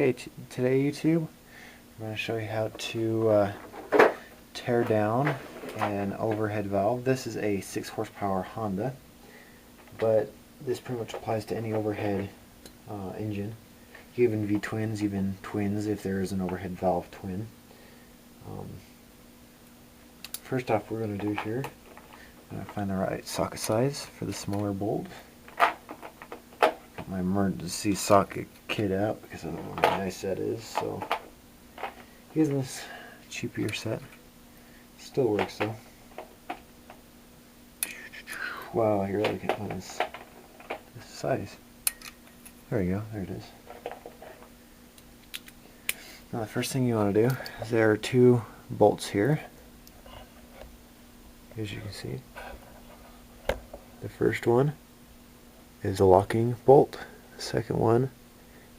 Okay, today YouTube, I'm going to show you how to tear down an overhead valve. This is a 6 horsepower Honda, but this pretty much applies to any overhead engine, even V-twins, even twins if there is an overhead valve twin. First off, we're going to do here, I'm going to find the right socket size for the smaller bolt. Got my emergency socket kit out because I don't know how nice that is, so using this cheaper set. Still works though. Wow, you're looking at this size. There you go, there it is. Now the first thing you want to do is there are 2 bolts here, as you can see. The first one is a locking bolt. The second one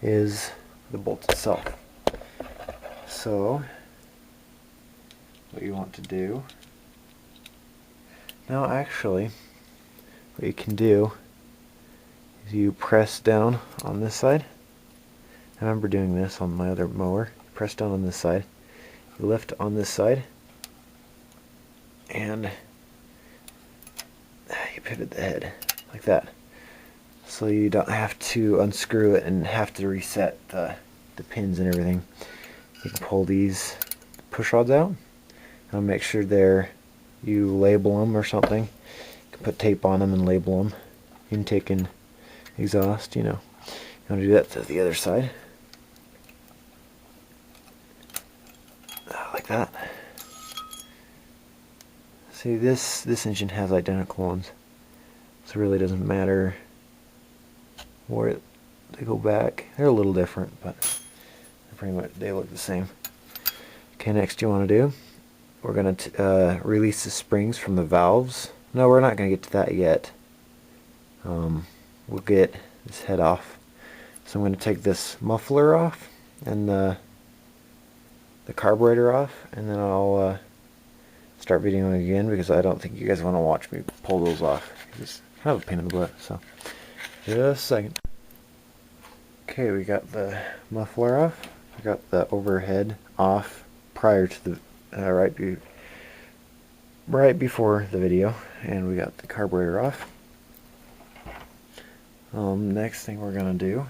is the bolt itself. So what you want to do now, actually what you can do is you press down on this side. I remember doing this on my other mower. Press down on this side, you lift on this side, and you pivot the head like that, so you don't have to unscrew it and have to reset the pins and everything. You can pull these push rods out and make sure you label them or something. You can put tape on them and label them. Intake and exhaust, you know. You want to do that to the other side. Like that. See, this engine has identical ones, so it really doesn't matter where they go back. They're a little different, but pretty much they look the same. Okay, next you want to do, we're going to release the springs from the valves. No, we're not going to get to that yet. We'll get this head off. So I'm going to take this muffler off and the carburetor off, and then I'll start videoing again because I don't think you guys want to watch me pull those off. It's kind of a pain in the butt. So just a second. Okay, we got the muffler off. We got the overhead off prior to the right before the video, and we got the carburetor off. Next thing we're gonna do,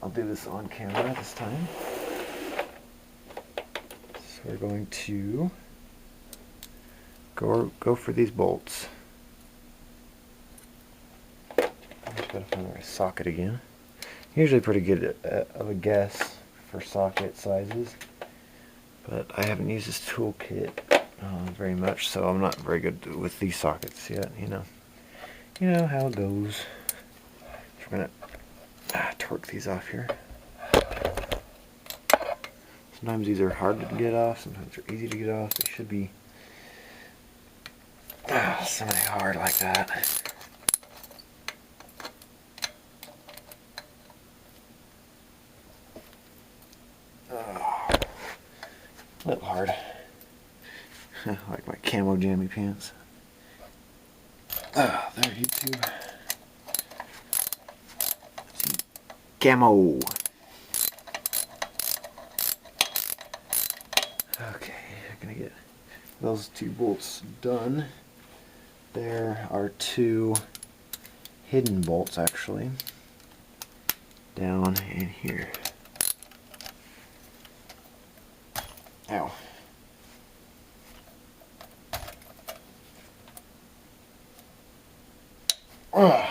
I'll do this on camera this time. So we're going to go for these bolts. I just gotta find the right socket again. Usually pretty good of a guess for socket sizes, but I haven't used this toolkit very much, so I'm not very good with these sockets yet. You know how it goes. So we're gonna torque these off here. Sometimes these are hard to get off, sometimes they're easy to get off. They should be semi-hard like that. A little hard. Like my camo jammy pants. There, YouTube. Camo. Okay, I'm gonna get those 2 bolts done. There are 2 hidden bolts actually down in here. Ow. Ugh.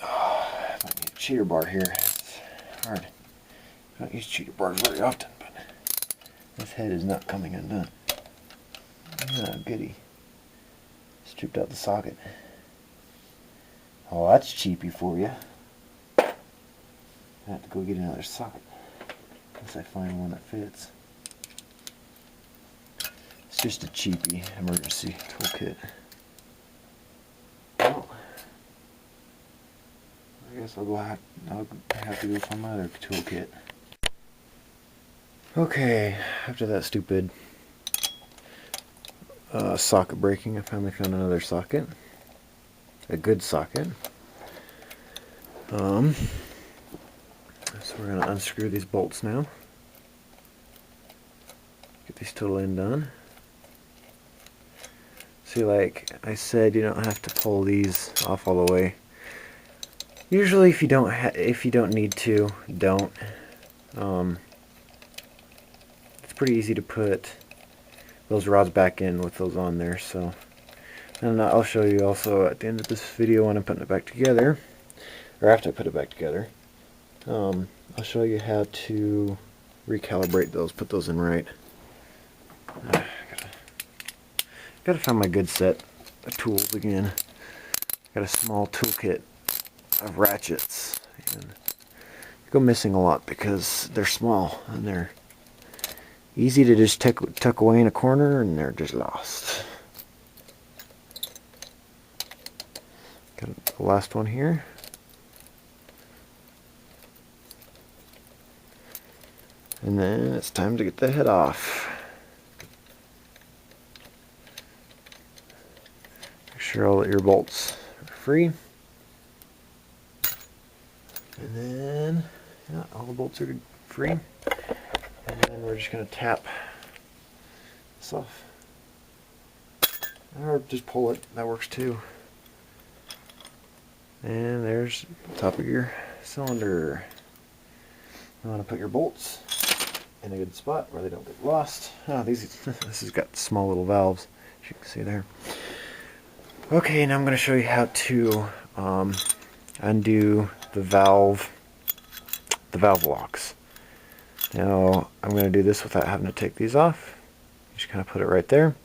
I might need a cheater bar here. It's hard. I don't use cheater bars very often, but this head is not coming undone. Ah, goody. Stripped out the socket. Oh, that's cheapy for you. I have to go get another socket unless I find one that fits. It's just a cheapy emergency toolkit. Well, I guess I'll have to go find my other toolkit. Okay, after that stupid socket breaking, I finally found another socket. A good socket. So we're going to unscrew these bolts now. Get these totally undone. See, like I said, you don't have to pull these off all the way. Usually, if you don't need to, don't. It's pretty easy to put those rods back in with those on there. So, and I'll show you also at the end of this video when I'm putting it back together, or after I put it back together. I'll show you how to recalibrate those, put those in right. Gotta find my good set of tools again. Got a small toolkit of ratchets, and they go missing a lot because they're small and they're easy to just tuck away in a corner, and they're just lost. Got the last one here. And then it's time to get the head off. Make sure all your bolts are free. And then, yeah, all the bolts are free. And then we're just going to tap this off. Or just pull it, that works too. And there's the top of your cylinder. You want to put your bolts in a good spot where they don't get lost. This has got small little valves, as you can see there. Okay, now I'm going to show you how to undo the valve locks. Now I'm going to do this without having to take these off. Just kind of put it right there.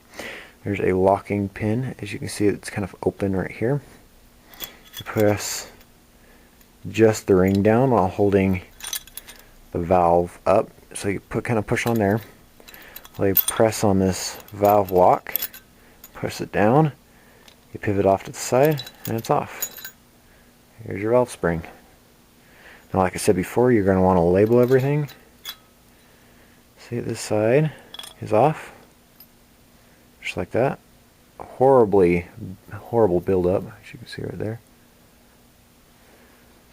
There's a locking pin. As you can see, it's kind of open right here. You press just the ring down while holding the valve up. So you kind of push on there. While you press on this valve lock, press it down, you pivot off to the side, and it's off. Here's your valve spring. Now, like I said before, you're going to want to label everything. See, this side is off, just like that. Horrible buildup, as you can see right there.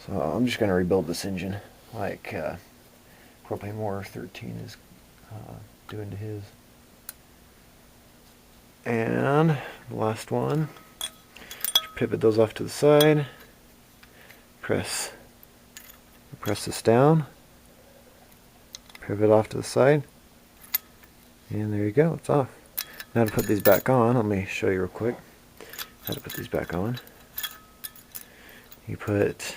So I'm just going to rebuild this engine like Propane War 13 is doing to his. And the last one, just pivot those off to the side, press this down, pivot off to the side, and there you go, it's off. Now to put these back on, let me show you real quick how to put these back on. You put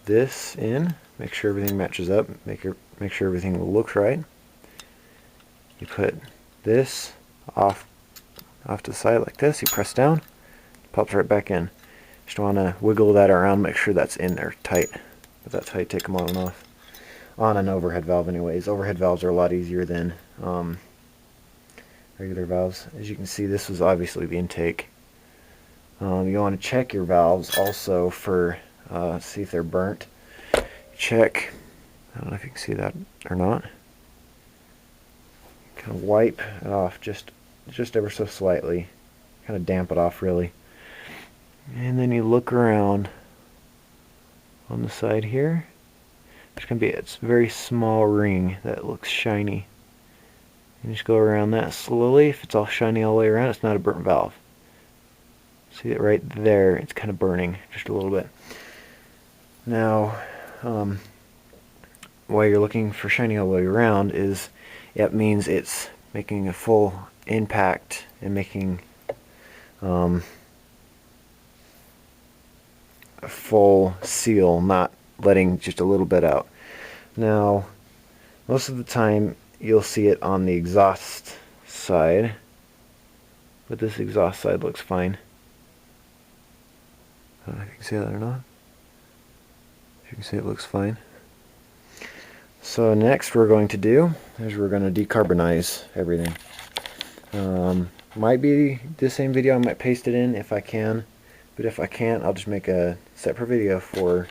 this in, make sure everything matches up, make sure everything looks right. You put this off to the side like this, you press down, pops right back in. Just want to wiggle that around, make sure that's in there tight. If that's how you take them on and off. On an overhead valve anyways. Overhead valves are a lot easier than regular valves. As you can see, this was obviously the intake. You want to check your valves also for see if they're burnt. Check, I don't know if you can see that or not. Kind of wipe it off just ever so slightly. Kind of damp it off really. And then you look around on the side here. There's going to be a very small ring that looks shiny. And just go around that slowly. If it's all shiny all the way around, it's not a burnt valve. See it right there? It's kind of burning just a little bit. Now, while you're looking for shiny all the way around, it means it's making a full impact and making a full seal, not letting just a little bit out. Now, most of the time you'll see it on the exhaust side, but this exhaust side looks fine. I don't know if you can see that or not. You can see it looks fine. So next we're going to do is we're going to decarbonize everything. Might be the same video, I might paste it in if I can, but if I can't, I'll just make a separate video for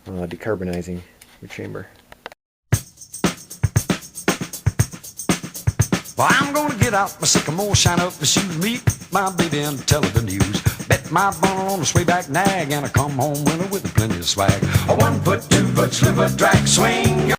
decarbonizing your chamber. Well, I'm gonna get out my sycamore, shine up my shoes, meet my baby and tell her the news. Bet set my bone on a swayback nag, and I come home winter with plenty of swag. A 1 foot, 2 foot, slim foot drag swing.